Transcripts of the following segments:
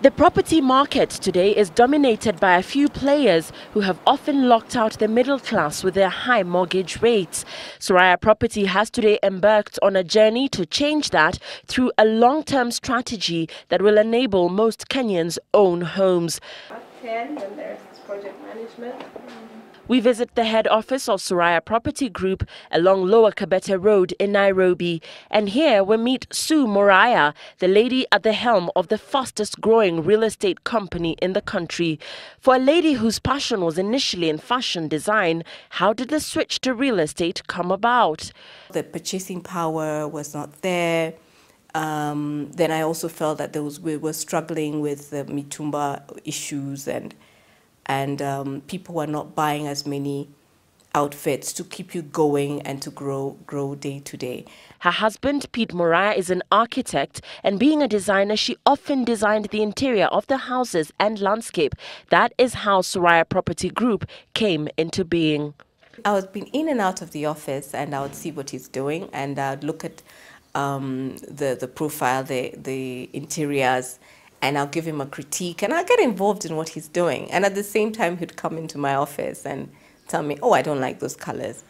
The property market today is dominated by a few players who have often locked out the middle class with their high mortgage rates. Suraya Property has today embarked on a journey to change that through a long-term strategy that will enable most Kenyans own homes. Then there's project management. We visit the head office of Suraya Property Group along Lower Kabete Road in Nairobi. And here we meet Muraya, the lady at the helm of the fastest growing real estate company in the country. For a lady whose passion was initially in fashion design, how did the switch to real estate come about? The purchasing power was not there. Then I also felt that we were struggling with the mitumba issues and people were not buying as many outfits to keep you going and to grow day to day. Her husband, Pete Muraya, is an architect, and being a designer, she often designed the interior of the houses and landscape. That is how Suraya Property Group came into being. I was been in and out of the office, and I would see what he's doing, and I'd look at the profile, the interiors, and I'll give him a critique, and I'll get involved in what he's doing. And at the same time, he'd come into my office and tell me, oh, I don't like those colors.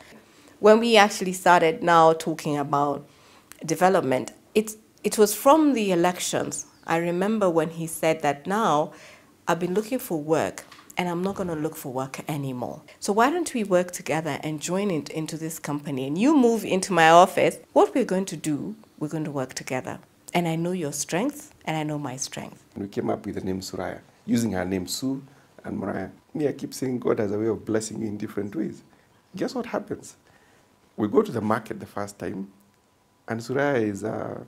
When we actually started now talking about development, it was from the elections. I remember when he said that now I've been looking for work and I'm not going to look for work anymore. So why don't we work together and join into this company? And you move into my office. What we're going to do, we're going to work together. And I know your strengths, and I know my strength. We came up with the name Suraya, using her name Sue and Muraya. Me, I keep saying God has a way of blessing you in different ways. Guess what happens? We go to the market the first time, and Suraya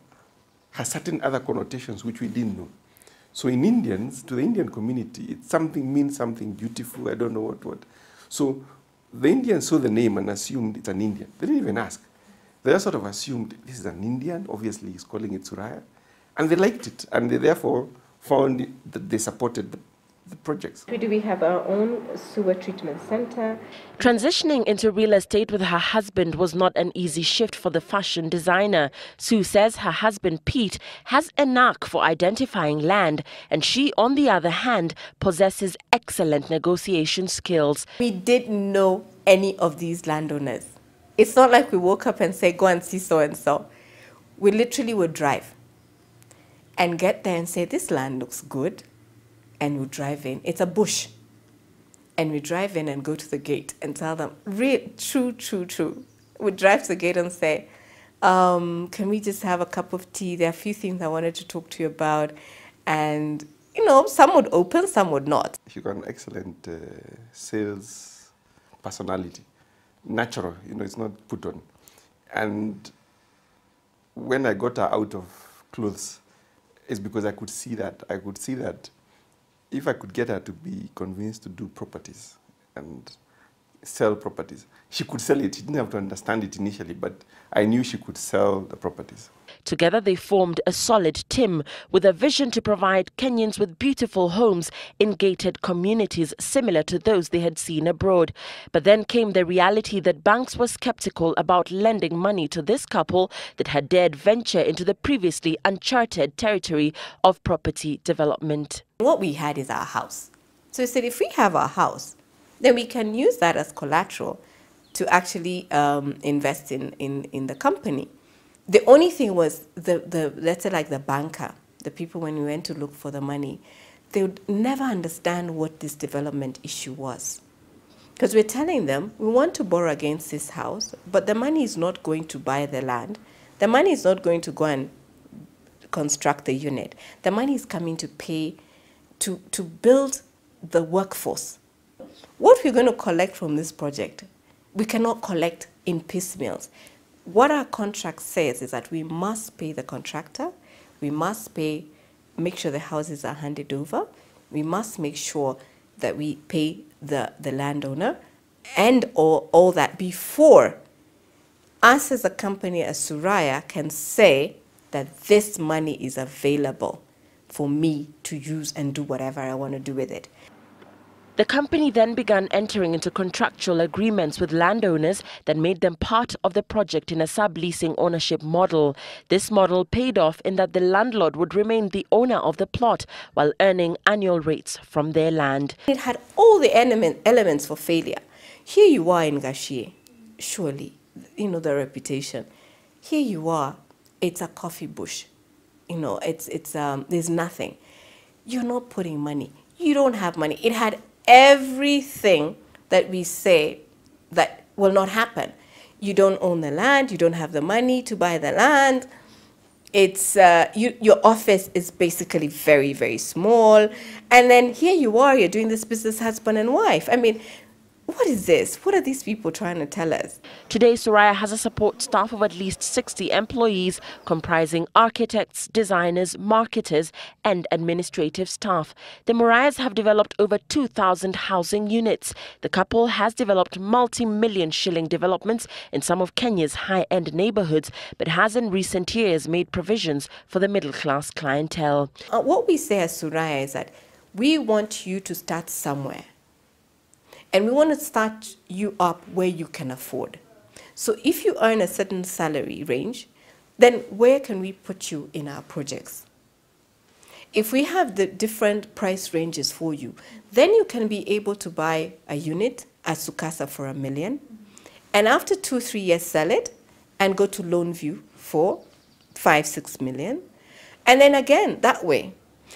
has certain other connotations which we didn't know. So in Indians, to the Indian community, means something beautiful, I don't know what. So the Indians saw the name and assumed it's an Indian. They didn't even ask. They just sort of assumed this is an Indian, obviously he's calling it Suraya, and they liked it, and they therefore found that they supported the projects. We have our own sewer treatment center. Transitioning into real estate with her husband was not an easy shift for the fashion designer. Sue says her husband Pete has a knack for identifying land, and she, on the other hand, possesses excellent negotiation skills. We didn't know any of these landowners. It's not like we woke up and say, go and see so-and-so. We literally would drive and get there and say, this land looks good. And we drive in. It's a bush. And we drive in and go to the gate and tell them, true. We drive to the gate and say, can we just have a cup of tea? There are a few things I wanted to talk to you about. And, some would open, some would not. You've got an excellent sales personality. Natural, it's not put on. And when I got her out of clothes, it's because I could see that. I could see that if I could get her to be convinced to do properties and sell properties, she could sell it. She didn't have to understand it initially, but I knew she could sell the properties. Together they formed a solid team with a vision to provide Kenyans with beautiful homes in gated communities similar to those they had seen abroad. But then came the reality that banks were skeptical about lending money to this couple that had dared venture into the previously uncharted territory of property development. What we had is our house. So we said, if we have our house, then we can use that as collateral to actually invest in the company. The only thing was, let's say like the banker, the people when we went to look for the money, they would never understand what this development issue was. Because we're telling them, we want to borrow against this house, but the money is not going to buy the land. The money is not going to go and construct the unit. The money is coming to pay, to build the workforce. What we're going to collect from this project, we cannot collect in piecemeals. What our contract says is that we must pay the contractor, we must make sure the houses are handed over, we must make sure that we pay the landowner, and all that before us as a company, as Suraya, can say that this money is available for me to use and do whatever I want to do with it. The company then began entering into contractual agreements with landowners that made them part of the project in a subleasing ownership model. This model paid off in that the landlord would remain the owner of the plot while earning annual rates from their land. It had all the elements for failure. Here you are in Gashie, surely, you know the reputation. Here you are, it's a coffee bush. You know, there's nothing. You're not putting money. You don't have money. It had everything that we say that will not happen. You don't own the land. You don't have the money to buy the land. Your office is basically very, very small. And then here you are, you're doing this business husband and wife. I mean, what is this? What are these people trying to tell us? Today, Suraya has a support staff of at least 60 employees, comprising architects, designers, marketers, and administrative staff. The Murayas have developed over 2,000 housing units. The couple has developed multi-million shilling developments in some of Kenya's high-end neighborhoods, but has in recent years made provisions for the middle-class clientele. What we say as Suraya is that we want you to start somewhere. And we want to start you up where you can afford. So if you earn a certain salary range, then where can we put you in our projects? If we have the different price ranges for you, then you can be able to buy a unit at Sukasa for $1 million. And after 2-3 years, sell it and go to Loan View for $5-6 million. And then again, that way.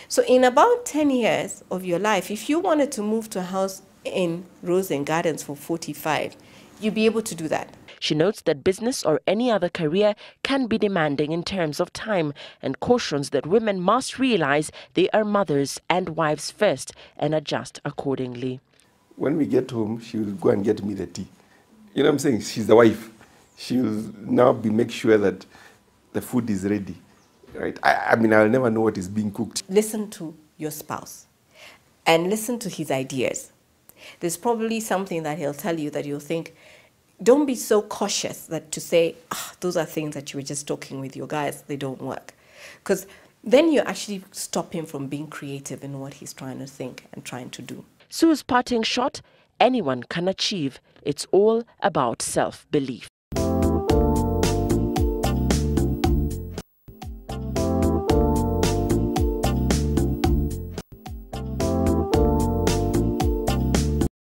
So in about 10 years of your life, if you wanted to move to a house in Rose and Gardens for 45, you'll be able to do that. She notes that business or any other career can be demanding in terms of time and cautions that women must realize they are mothers and wives first and adjust accordingly. When we get home, she will go and get me the tea. You know what I'm saying? She's the wife. She will now make sure that the food is ready. Right? I mean, I'll never know what is being cooked. Listen to your spouse and listen to his ideas. There's probably something that he'll tell you that you'll think, don't be so cautious that to say, those are things that you were just talking with your guys, they don't work. Because then you actually stop him from being creative in what he's trying to think and trying to do. Sue's parting shot, anyone can achieve. It's all about self-belief.